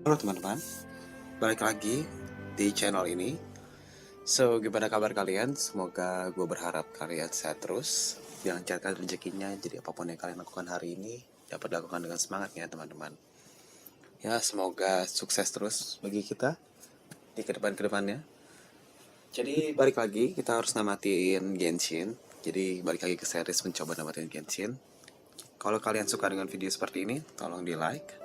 Halo teman-teman, balik lagi di channel ini. So, gimana kabar kalian? Semoga gue berharap kalian sehat terus, dilancarkan rezekinya. Jadi apapun yang kalian lakukan hari ini dapat dilakukan dengan semangat ya teman-teman. Ya, semoga sukses terus bagi kita di kedepannya. Jadi balik lagi, kita harus namatin Genshin. Jadi balik lagi ke series mencoba namatin Genshin. Kalau kalian suka dengan video seperti ini, tolong di like,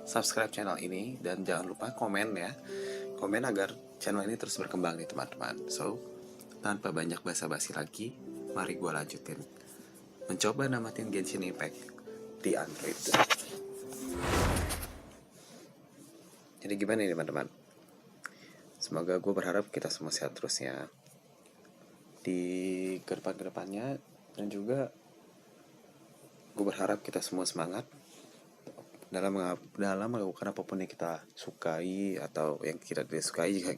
subscribe channel ini, dan jangan lupa komen ya. Komen agar channel ini terus berkembang nih teman-teman. So, tanpa banyak basa-basi lagi, mari gue lanjutin mencoba namatin Genshin Impact di Android. Jadi gimana nih teman-teman? Semoga gue berharap kita semua sehat terus ya di kedepannya, dan juga gue berharap kita semua semangat dalam melakukan apapun yang kita sukai atau yang kita tidak sukai. Jika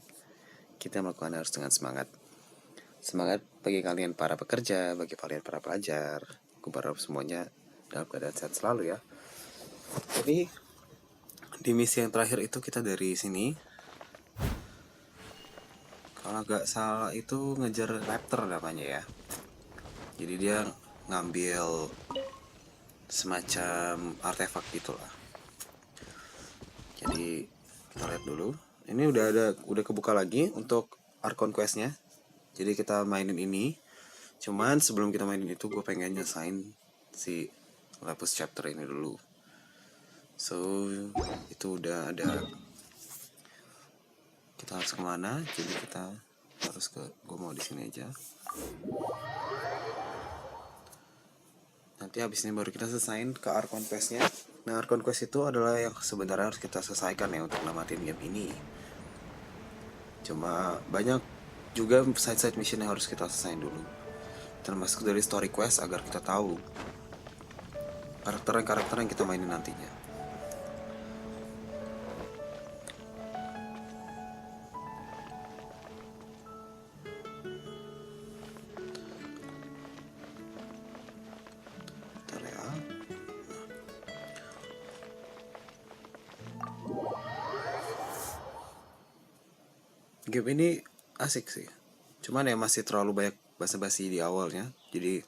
kita melakukan harus dengan semangat bagi kalian para pekerja, bagi kalian para pelajar. Gue berharap semuanya dalam keadaan sehat selalu ya. Jadi di misi yang terakhir itu kita dari sini, kalau gak salah itu ngejar raptor namanya ya. Jadi dia ngambil semacam artefak gitulah. Jadi kita lihat dulu. Ini udah kebuka lagi untuk Archon Quest-nya. Jadi kita mainin ini. Cuman sebelum kita mainin itu, gue pengen nyesain si Lapus chapter ini dulu. So itu udah ada. Kita harus kemana? Jadi kita harus ke. Gue mau di sini aja. Nanti habis ini baru kita selesain ke Archon Quest-nya. Nah, Archon Quest itu adalah yang sebenarnya harus kita selesaikan ya untuk namatin game ini. Cuma banyak juga side mission yang harus kita selesain dulu, termasuk dari story quest agar kita tahu karakter yang kita mainin nantinya. Game ini asik sih, cuman ya masih terlalu banyak basa-basi di awalnya. Jadi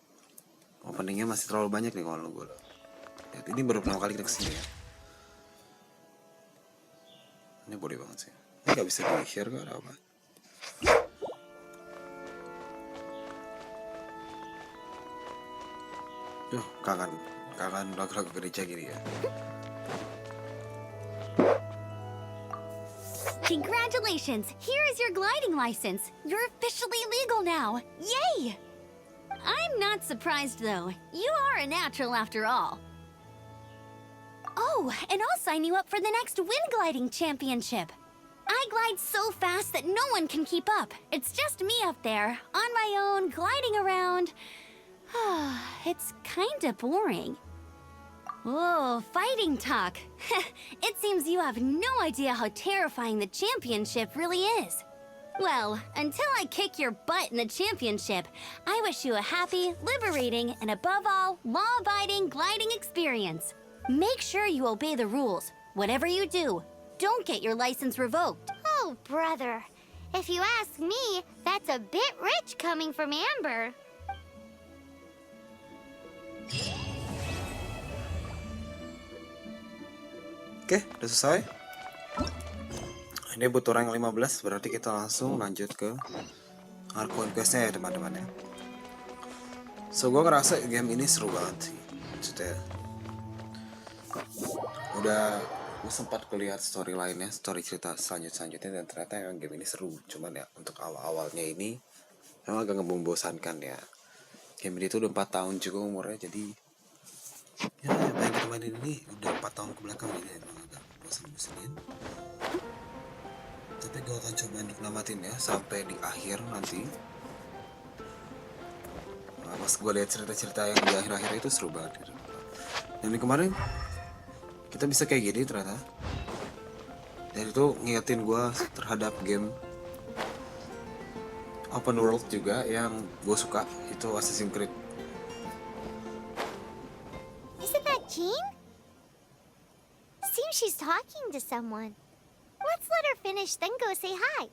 openingnya masih terlalu banyak nih kalau gue lihat. Ini baru pertama kali kita kesini ya. Ini boleh banget sih. Ini gak bisa di share gak ada apa. Duh, kangen lagu-lagu gereja gini ya. Congratulations! Here is your gliding license. You're officially legal now. Yay! I'm not surprised though. You are a natural after all. Oh, and I'll sign you up for the next wind gliding championship. I glide so fast that no one can keep up. It's just me up there, on my own, gliding around. It's kinda boring. Whoa, fighting talk. It seems you have no idea how terrifying the championship really is. Well, until I kick your butt in the championship, I wish you a happy, liberating, and above all, law-abiding gliding experience. Make sure you obey the rules. Whatever you do, don't get your license revoked. Oh, brother. If you ask me, that's a bit rich coming from Amber. Oke, udah selesai. Ini butuh rank 15, berarti kita langsung lanjut ke Archon Quest-nya ya teman-teman ya. So, gue ngerasa game ini seru banget sih. Maksudnya gue sempat lihat story lainnya, story cerita selanjutnya, dan ternyata emang game ini seru. Cuman ya untuk awal-awalnya ini memang agak membosankan ya. Game ini tuh udah 4 tahun juga umurnya, jadi ya apa yang kita mainin ini udah 4 tahun kebelakang, jadi emang agak bosan-bosanin. Tapi gue akan coba untuk namatin ya sampai di akhir nanti. Nah, pas gue lihat cerita-cerita yang di akhir-akhir itu seru banget gitu. Dan kemarin kita bisa kayak gini ternyata. Dan itu ngingetin gue terhadap game open world juga yang gue suka, itu Assassin's Creed. Isn't that Jean? Seems she's talking to someone. Let's let her finish, then go say hi.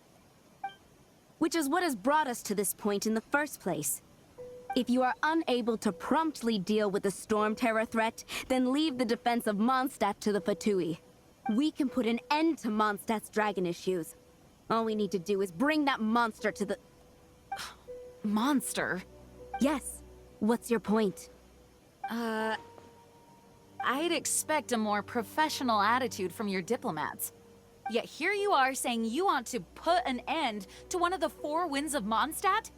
Which is what has brought us to this point in the first place. If you are unable to promptly deal with the storm terror threat, then leave the defense of Mondstadt to the Fatui. We can put an end to Mondstadt's dragon issues. All we need to do is bring that monster to the... Monster? Yes. What's your point? I'd expect a more professional attitude from your diplomats. Yet here you are saying you want to put an end to one of the four winds of Mondstadt?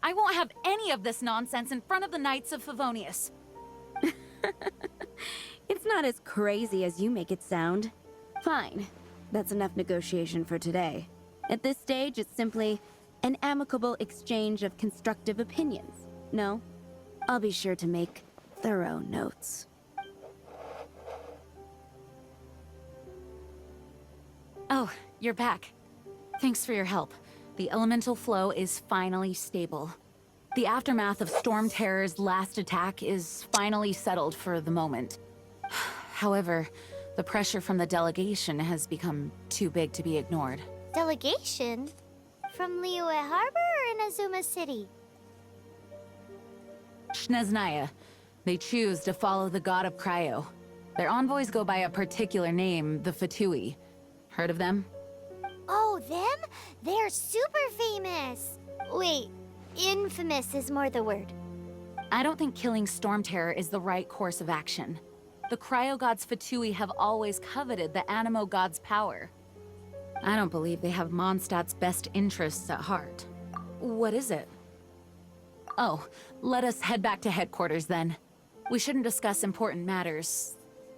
I won't have any of this nonsense in front of the Knights of Favonius. It's not as crazy as you make it sound. Fine. That's enough negotiation for today. At this stage, it's simply an amicable exchange of constructive opinions. No? I'll be sure to make thorough notes. Oh, you're back. Thanks for your help. The elemental flow is finally stable. The aftermath of Storm Terror's last attack is finally settled for the moment. However, the pressure from the delegation has become too big to be ignored. Delegation? From Liyue Harbor or Inazuma City? Shneznaya. They choose to follow the god of Cryo. Their envoys go by a particular name, the Fatui. Heard of them? Oh, them? They're super famous. Wait, infamous is more the word. I don't think killing Storm Terror is the right course of action. The Cryo God's Fatui have always coveted the Animo God's power. I don't believe they have Mondstadt's best interests at heart. What is it? Oh, let us head back to headquarters then. We shouldn't discuss important matters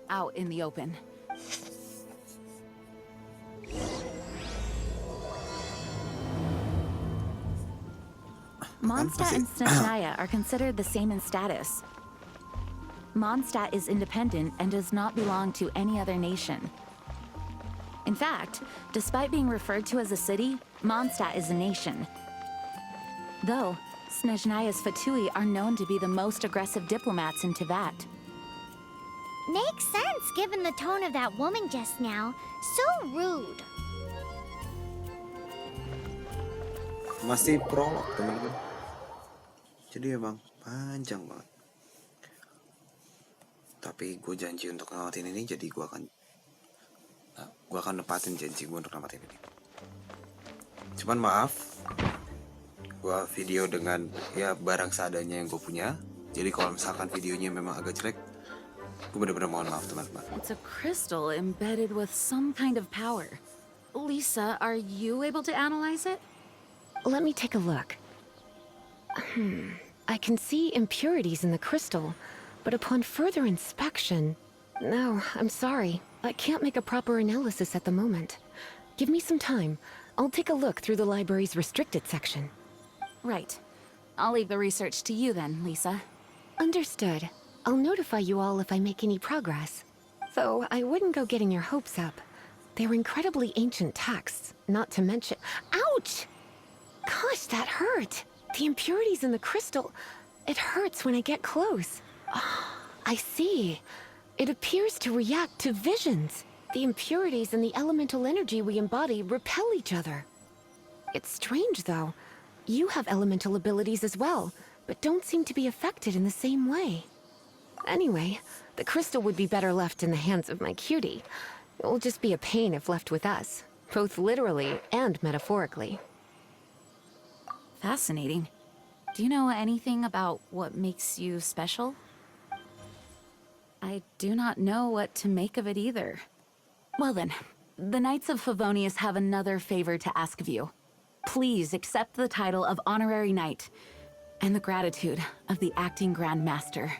out in the open. Mondstadt and Snezhnaya are considered the same in status. Mondstadt is independent and does not belong to any other nation. In fact, despite being referred to as a city, Mondstadt is a nation. Though, Snezhnaya's Fatui are known to be the most aggressive diplomats in Teyvat. Makes sense given the tone of that woman just now. So rude. Masih prolog teman-teman. Jadi emang panjang banget. Tapi gue janji untuk namatin ini, jadi gue akan nepatin janji gue untuk namatin ini. Cuman maaf, gue video dengan ya barang seadanya yang gue punya. Jadi kalau misalkan videonya memang agak jelek, gue bener-bener mohon maaf teman-teman. It's a crystal embedded with some kind of power. Lisa, are you able to analyze it? Let me take a look. I can see impurities in the crystal, but upon further inspection... No, I'm sorry. I can't make a proper analysis at the moment. Give me some time. I'll take a look through the library's restricted section. Right. I'll leave the research to you then, Lisa. Understood. I'll notify you all if I make any progress. Though, I wouldn't go getting your hopes up. They're incredibly ancient texts, not to mention... Ouch! Gosh, that hurt! The impurities in the crystal... It hurts when I get close. I see. It appears to react to visions. The impurities and the elemental energy we embody repel each other. It's strange, though. You have elemental abilities as well, but don't seem to be affected in the same way. Anyway, the crystal would be better left in the hands of my cutie. It will just be a pain if left with us, both literally and metaphorically. Fascinating. Do you know anything about what makes you special? I do not know what to make of it either. Well then, the Knights of Favonius have another favor to ask of you. Please accept the title of Honorary Knight, and the gratitude of the Acting Grand Master.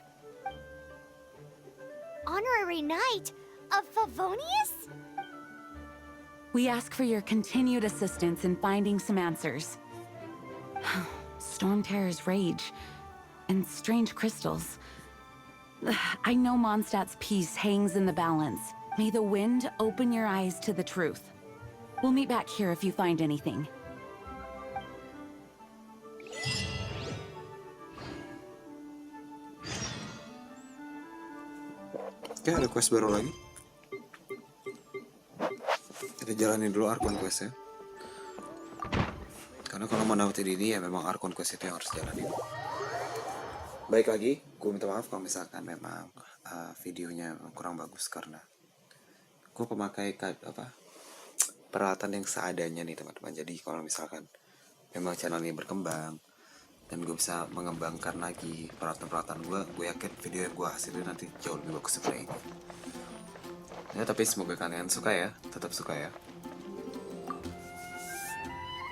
Honorary Knight of Favonius? We ask for your continued assistance in finding some answers. Storm Terror's rage, and strange crystals. I know Mondstadt's peace hangs in the balance. May the wind open your eyes to the truth. We'll meet back here if you find anything. Oke, ada quest baru lagi. Kita jalanin dulu Archon Quest ya. Karena kalau mau dapetin ini ya memang Archon Quest itu yang harus jalanin. Baik lagi, gue minta maaf kalau misalkan memang videonya kurang bagus karena gue pemakai peralatan yang seadanya nih teman-teman. Jadi kalau misalkan memang channel ini berkembang dan gue bisa mengembangkan lagi peralatan-peralatan gue yakin video yang gue hasilin nanti jauh lebih bagus seperti ini. Ya tapi semoga kalian suka ya, tetap suka ya.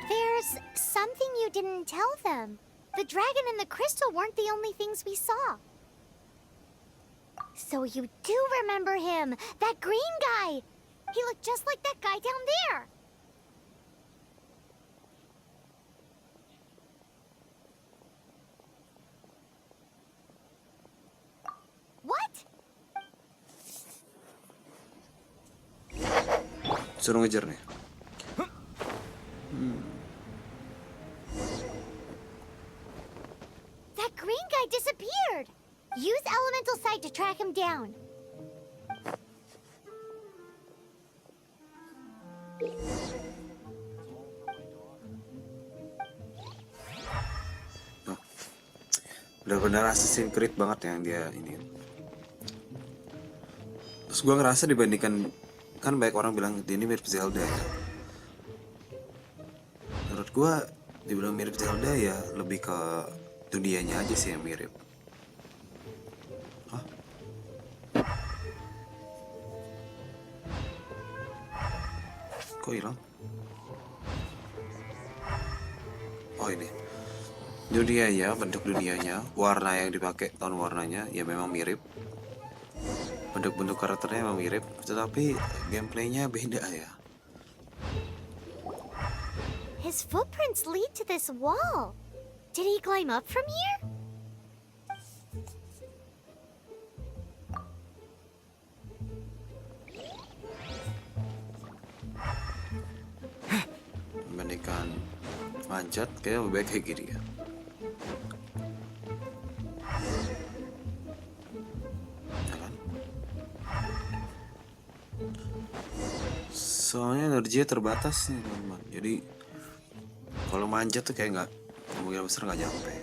There's something you didn't tell them. The dragon and the crystal weren't the only things we saw. So you do remember him, that green guy. He looked just like that guy down there. What? Suruh ngejar nih. That green guy disappeared. Use elemental sight to track him down. Oh. Benar-benar Assassin's Creed banget yang dia ini. Terus gue ngerasa dibandingkan, kan banyak orang bilang dia ini mirip Zelda ya. Menurut gue dibilang mirip Zelda ya lebih ke dunianya aja sih yang mirip. Hah? Kok hilang? Oh ini dunianya, bentuk dunianya, warna yang dipakai, tone warnanya ya memang mirip. Bentuk-bentuk karakternya memang mirip, tetapi gameplaynya beda ya. His footprints lead to this wall. Did he climb up from here? Dibandingkan manjat, kayaknya lebih baik kayak gini ya. Ya kan? Soalnya energinya terbatas nih teman-teman. Jadi kalau manjat tuh kayak nggak, kemungkinan besar nggak nyampe.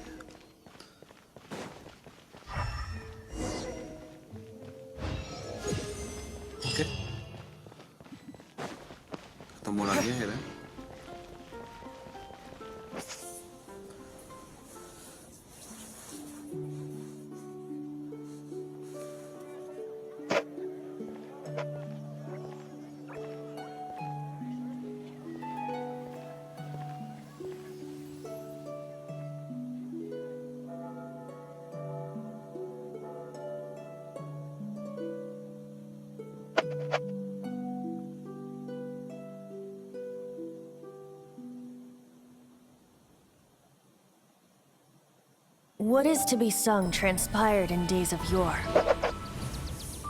Oke. Ketemu lagi ya kan? What is to be sung transpired in days of yore,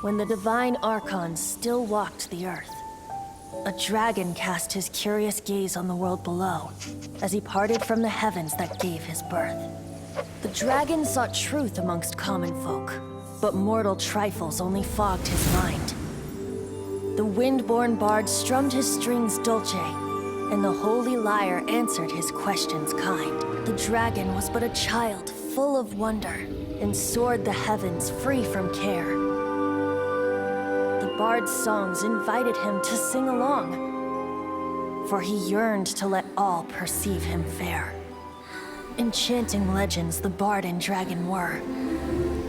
when the divine archons still walked the earth. A dragon cast his curious gaze on the world below, as he parted from the heavens that gave his birth. The dragon sought truth amongst common folk, but mortal trifles only fogged his mind. The wind-born bard strummed his strings dulce, and the holy lyre answered his questions kind. The dragon was but a child, full of wonder, and soared the heavens free from care. The bard's songs invited him to sing along, for he yearned to let all perceive him fair. Enchanting legends the bard and dragon were,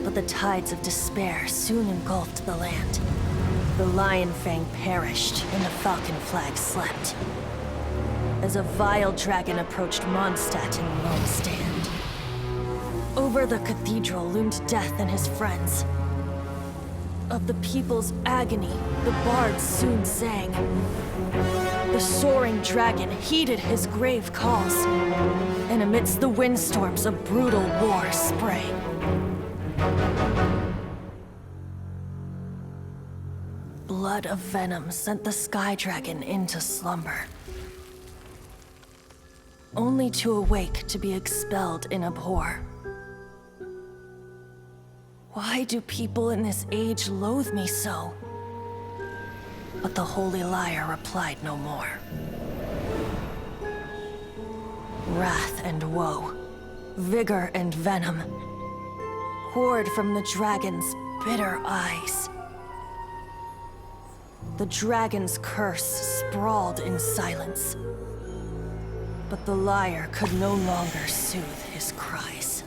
but the tides of despair soon engulfed the land. The lion fang perished, and the falcon flag slept, as a vile dragon approached Mondstadt in lone stand. Over the cathedral loomed death and his friends. Of the people's agony, the bards soon sang. The soaring dragon heeded his grave calls, and amidst the windstorms a brutal war sprang. Blood of venom sent the sky dragon into slumber, only to awake to be expelled in abhor. Why do people in this age loathe me so? But the holy Lyre replied no more. Wrath and woe, vigor and venom, poured from the dragon's bitter eyes. The dragon's curse sprawled in silence. But the Lyre could no longer soothe his cries.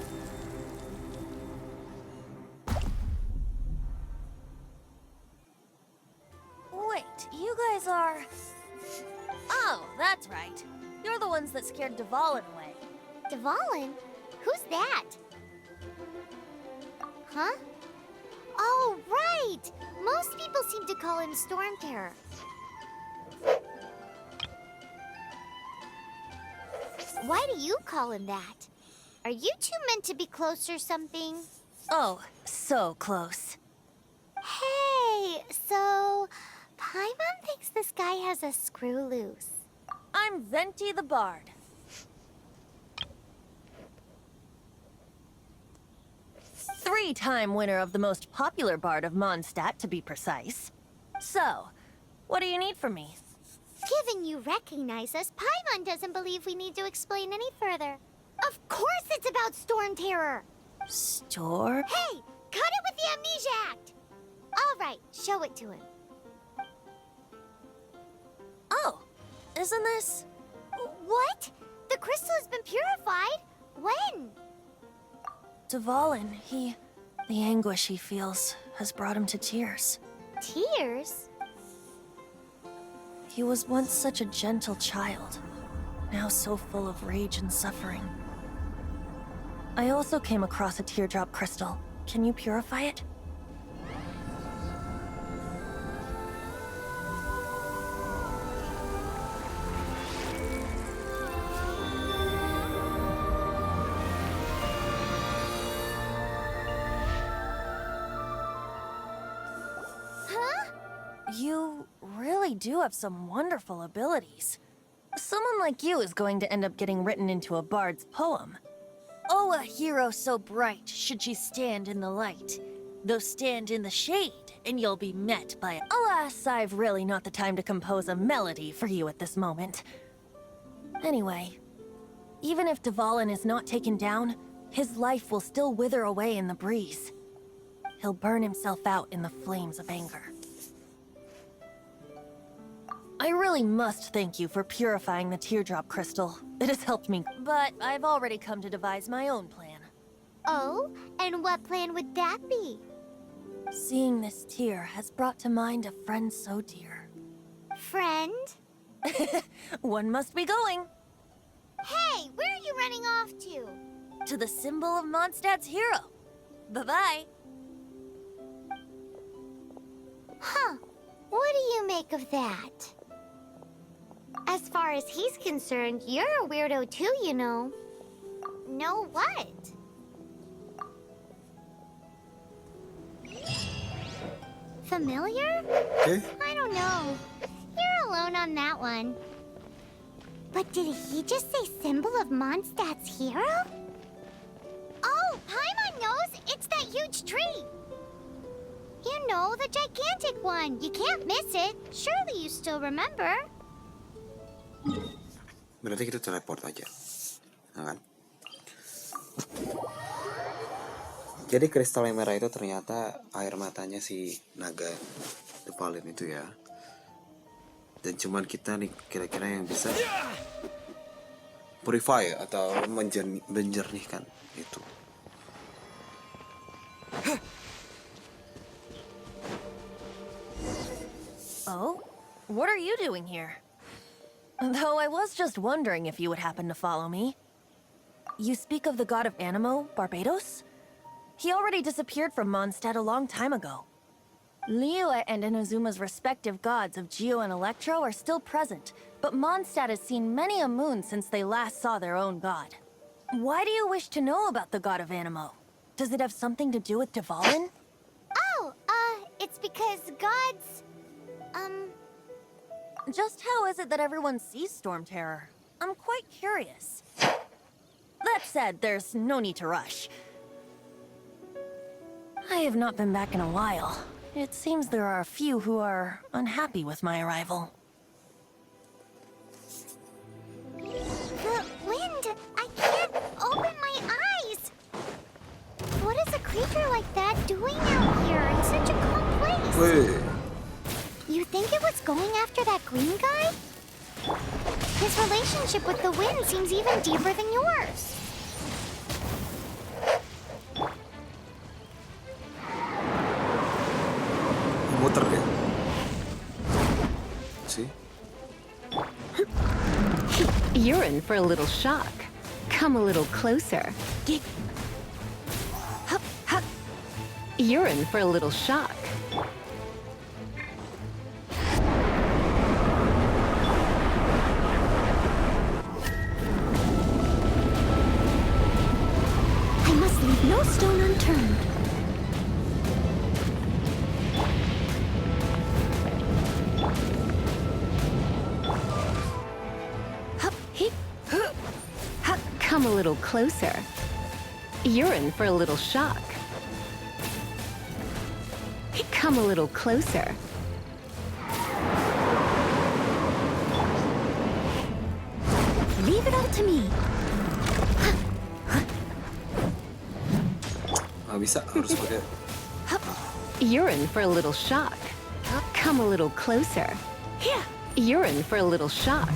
Wait, you guys are... Oh, that's right. You're the ones that scared Dvalin away. Dvalin? Who's that? Huh? Oh, right! Most people seem to call him Storm Terror. Why do you call him that? Are you two meant to be close or something? Oh, so close. Hey, so... Paimon thinks this guy has a screw loose. I'm Venti the Bard. Three-time winner of the most popular bard of Mondstadt, to be precise. So, what do you need from me? Given you recognize us, Paimon doesn't believe we need to explain any further. Of course it's about Storm Terror! Store? Hey, cut it with the Amnesia Act! All right, show it to him. Oh, isn't this... What? The crystal has been purified? When? Dvalin, the anguish he feels has brought him to tears. Tears? He was once such a gentle child, now so full of rage and suffering. I also came across a teardrop crystal. Can you purify it? You really do have some wonderful abilities. Someone like you is going to end up getting written into a bard's poem. Oh, a hero so bright should she stand in the light. Though stand in the shade, and you'll be met by... Alas, I've really not the time to compose a melody for you at this moment. Anyway, even if Dvalin is not taken down, his life will still wither away in the breeze. He'll burn himself out in the flames of anger. I really must thank you for purifying the teardrop crystal. It has helped me, but I've already come to devise my own plan. Oh, and what plan would that be? Seeing this tear has brought to mind a friend so dear. Friend? One must be going. Hey, where are you running off to? To the symbol of Mondstadt's hero. Bye-bye. Huh. What do you make of that? As far as he's concerned, you're a weirdo too, you know. Know what? Familiar? Okay. I don't know. You're alone on that one. But did he just say symbol of Mondstadt's hero? Oh, Paimon knows! It's that huge tree! You know, the gigantic one. You can't miss it. Surely you still remember. Berarti kita teleport aja, nah, kan? Jadi kristal yang merah itu ternyata air matanya si naga Dvalin itu ya. Dan cuman kita nih kira-kira yang bisa purify atau menjernihkan itu. Oh? What are you doing here? Though I was just wondering if you would happen to follow me. You speak of the god of Animo, Barbados? He already disappeared from Mondstadt a long time ago. Liyue and Inazuma's respective gods of Geo and Electro are still present, but Mondstadt has seen many a moon since they last saw their own god. Why do you wish to know about the god of Animo? Does it have something to do with Dvalin? Oh, it's because gods... Just how is it that everyone sees Storm Terror? I'm quite curious. That said, there's no need to rush. I have not been back in a while. it seems there are a few who are unhappy with my arrival. The wind! I can't open my eyes! What is a creature like that doing out here in such a calm place? Wih, You think it was going after that green guy? His relationship with the wind seems even deeper than yours. muter ya. See? You're in for a little shock. Come a little closer. Hup, hup. You're in for a little shock. I must leave no stone unturned. Hup, hip, hup. Hup, come a little closer. You're in for a little shock. Come a little closer. Leave it all to me. Nggak bisa, harus pakai. You're in for a little shock. Come a little closer. You're in for a little shock.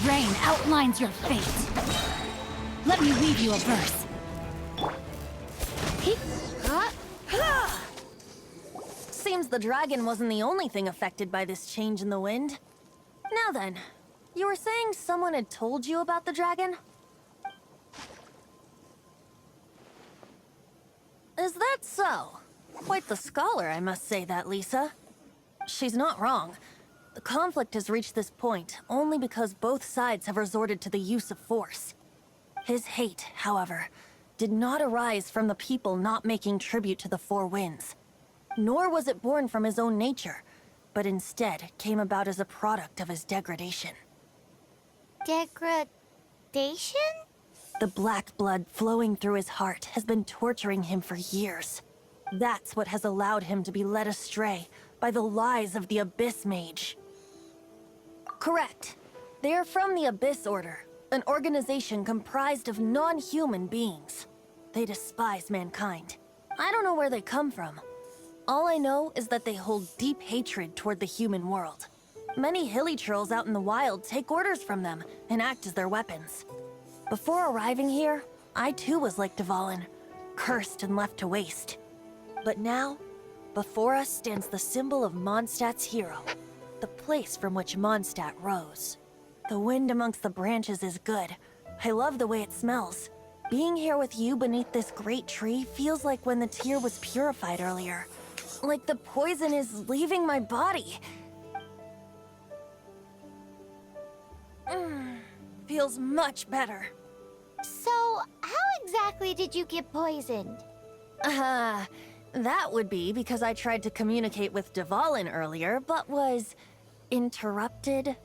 Rain outlines your fate. Let me weave you a verse. Seems the dragon wasn't the only thing affected by this change in the wind. Now then, you were saying someone had told you about the dragon? Is that so? Quite the scholar, I must say that, Lisa. She's not wrong. The conflict has reached this point only because both sides have resorted to the use of force. His hate, however, did not arise from the people not making tribute to the Four Winds. Nor was it born from his own nature, but instead came about as a product of his degradation. Degradation? The black blood flowing through his heart has been torturing him for years. That's what has allowed him to be led astray by the lies of the Abyss Mage. Correct. They are from the Abyss Order, an organization comprised of non-human beings. They despise mankind. I don't know where they come from. All I know is that they hold deep hatred toward the human world. Many hilly trolls out in the wild take orders from them and act as their weapons. Before arriving here, I too was like Dvalin, cursed and left to waste. But now, before us stands the symbol of Mondstadt's hero, the place from which Mondstadt rose. The wind amongst the branches is good. I love the way it smells. Being here with you beneath this great tree feels like when the tear was purified earlier. Like the poison is leaving my body. Feels much better. So, how exactly did you get poisoned? That would be because I tried to communicate with Dvalin earlier, but was interrupted.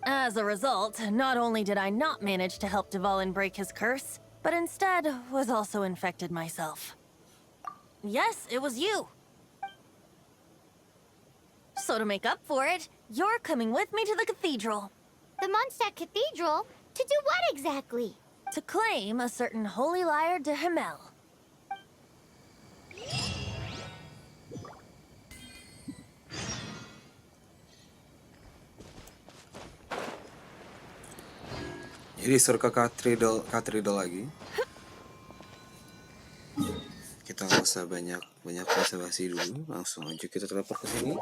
As a result, not only did I not manage to help Dvalin break his curse, but instead was also infected myself. Yes, it was you. So to make up for it, you're coming with me to the cathedral. The Mondstadt Cathedral? To do what exactly? To claim a certain holy Lyre de Himmel. Jadi suruh ke katedral lagi. Kita nggak usah banyak basa-basi dulu, langsung aja kita teleport ke sini.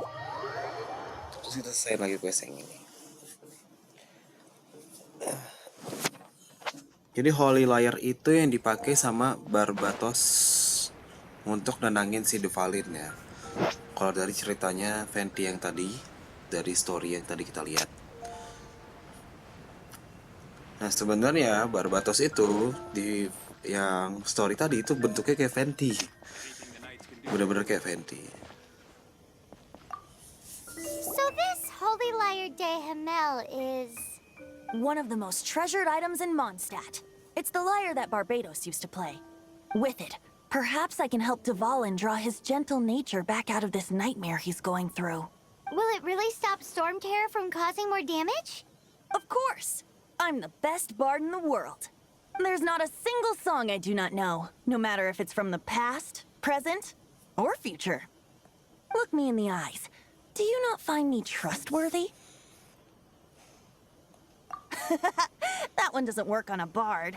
Terus kita selesai lagi quest yang ini. Jadi Holy Lyre itu yang dipakai sama Barbatos untuk nenangin si Dvalin ya. Kalau dari ceritanya Venti yang tadi, dari story yang tadi kita lihat. Nah sebenarnya Barbatos itu di yang story tadi itu bentuknya kayak Venti, bener-bener kayak Venti. So this Holy Lyre de Himmel is... One of the most treasured items in Mondstadt. It's the lyre that Barbados used to play. With it, perhaps I can help Dvalin draw his gentle nature back out of this nightmare he's going through. Will it really stop Storm Terror from causing more damage? Of course! I'm the best bard in the world. There's not a single song I do not know, no matter if it's from the past, present, or future. Look me in the eyes. Do you not find me trustworthy? That one doesn't work on a bard.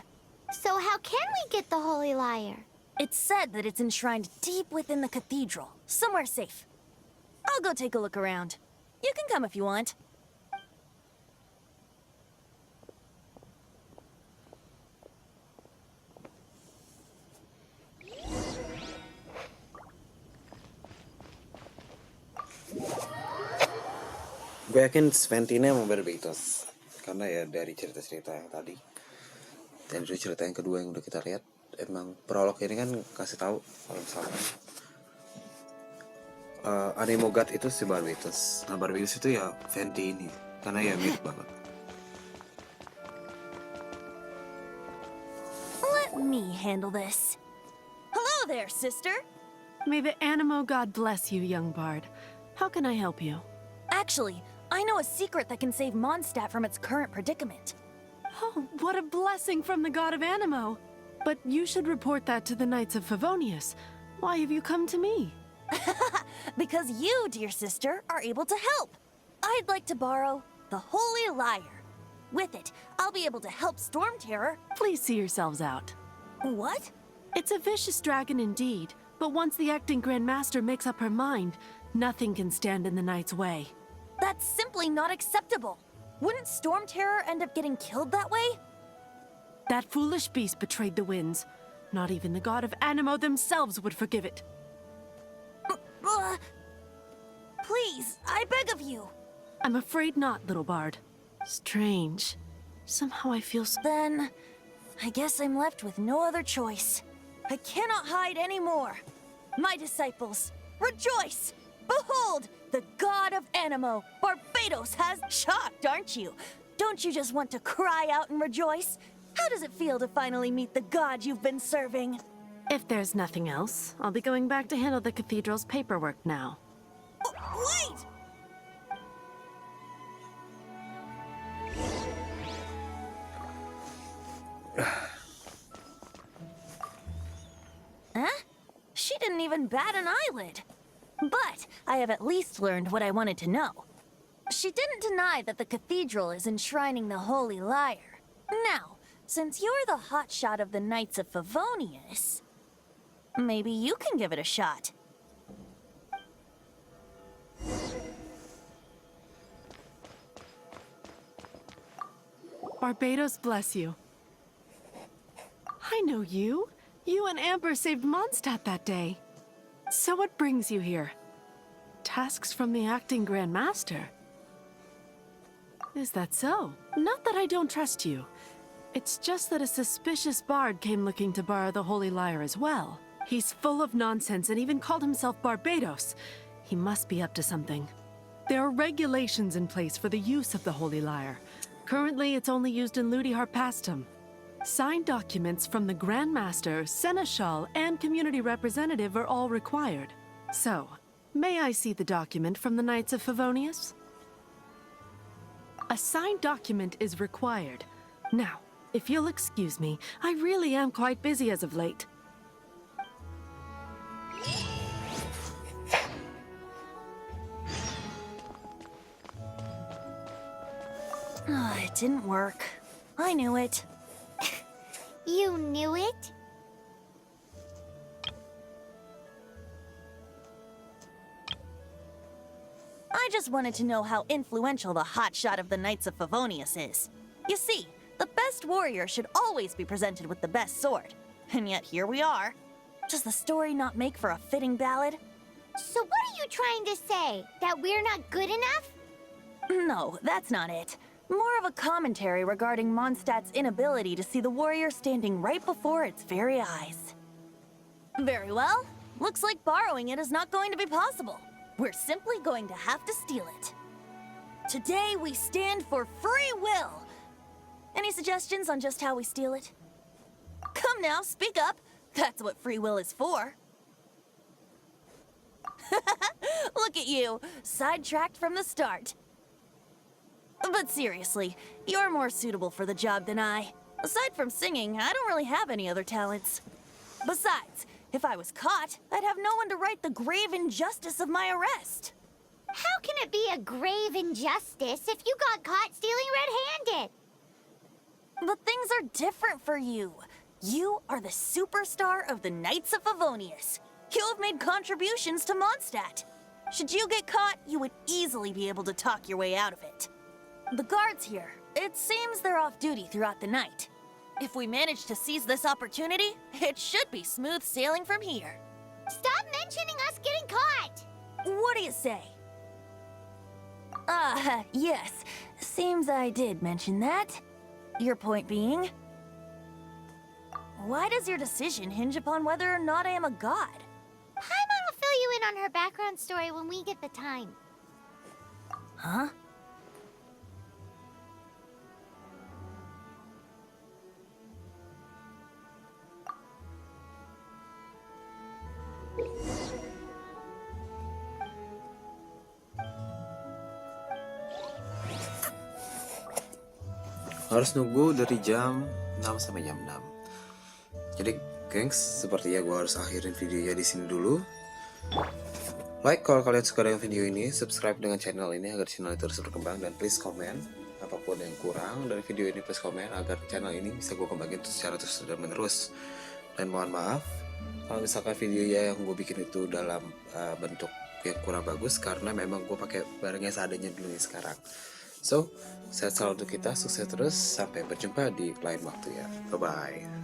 So how can we get the Holy Lyre? It's said that it's enshrined deep within the cathedral, somewhere safe. I'll go take a look around. You can come if you want. Gue yakin Sventina emang Barbados karena ya dari cerita-cerita yang tadi dan itu cerita yang kedua yang udah kita lihat, emang prolog ini kan kasih tahu kalau misalnya Anemo God itu si Barbados. Nah Barbados itu ya Fenty ini karena ya mirip banget. Let me handle this. Hello there, sister. May the Anemo God bless you, young bard. How can I help you? Actually, I know a secret that can save Mondstadt from its current predicament. Oh, what a blessing from the god of Anemo! But you should report that to the Knights of Favonius. Why have you come to me? Because you, dear sister, are able to help. I'd like to borrow the Holy Lyre. With it, I'll be able to help Storm Terror. Please see yourselves out. What? It's a vicious dragon indeed, but once the acting Grand Master makes up her mind, nothing can stand in the Knight's way. That's simply not acceptable. Wouldn't Storm Terror end up getting killed that way? That foolish beast betrayed the winds. Not even the god of Anemo themselves would forgive it. Please, I beg of you. I'm afraid not, little bard. Strange. Somehow I feel so... Then, I guess I'm left with no other choice. I cannot hide anymore. My disciples, rejoice! Behold, the god of Anemo, Barbados, has shocked, aren't you? Don't you just want to cry out and rejoice? How does it feel to finally meet the god you've been serving? If there's nothing else, I'll be going back to handle the cathedral's paperwork now. Wait! Huh? She didn't even bat an eyelid. But I have at least learned what I wanted to know. She didn't deny that the cathedral is enshrining the Holy Lyre. Now, since you're the hotshot of the Knights of Favonius, maybe you can give it a shot. Barbados bless you. I know you. You and Amber saved Mondstadt that day. So what brings you here? Tasks from the acting Grand Master? Is that so? Not that I don't trust you. It's just that a suspicious bard came looking to borrow the Holy Lyre as well. He's full of nonsense and even called himself Barbados. He must be up to something. There are regulations in place for the use of the Holy Lyre. Currently, it's only used in Ludi Harpastum. Signed documents from the Grand Master, Seneschal, and Community Representative are all required. So, may I see the document from the Knights of Favonius? A signed document is required. Now, if you'll excuse me, I really am quite busy as of late. It didn't work. I knew it. You knew it? I just wanted to know how influential the hotshot of the Knights of Favonius is. You see, the best warrior should always be presented with the best sword. And yet here we are. Does the story not make for a fitting ballad? So what are you trying to say? That we're not good enough? No, that's not it. More of a commentary regarding Mondstadt's inability to see the warrior standing right before its very eyes. Very well. Looks like borrowing it is not going to be possible. We're simply going to have to steal it. Today we stand for free will. Any suggestions on just how we steal it? Come now, speak up. That's what free will is for. Look at you, sidetracked from the start. But seriously, you're more suitable for the job than I. Aside from singing, I don't really have any other talents. Besides, if I was caught, I'd have no one to right the grave injustice of my arrest. How can it be a grave injustice if you got caught stealing red-handed? But things are different for you. You are the superstar of the Knights of Favonius. You have made contributions to Mondstadt. Should you get caught, you would easily be able to talk your way out of it. The guards here, it seems they're off duty throughout the night. If we manage to seize this opportunity, it should be smooth sailing from here. Stop mentioning us getting caught! What do you say? Yes. Seems I did mention that. Your point being? Why does your decision hinge upon whether or not I am a god? Paimon will fill you in on her background story when we get the time. Huh? Harus nunggu dari jam 6 sampai jam 6. Jadi, gengs, sepertinya gue harus akhirin videonya di sini dulu. Like kalau kalian suka dengan video ini, subscribe dengan channel ini agar channel ini terus berkembang, dan please komen apapun yang kurang dari video ini, please komen agar channel ini bisa gue kembangin secara terus dan menerus. Dan mohon maaf kalau misalkan videonya yang gue bikin itu dalam bentuk yang kurang bagus, karena memang gue pakai barangnya seadanya dulu nih sekarang. So, sehat selalu untuk kita, sukses terus, sampai berjumpa di lain waktu ya. Bye-bye.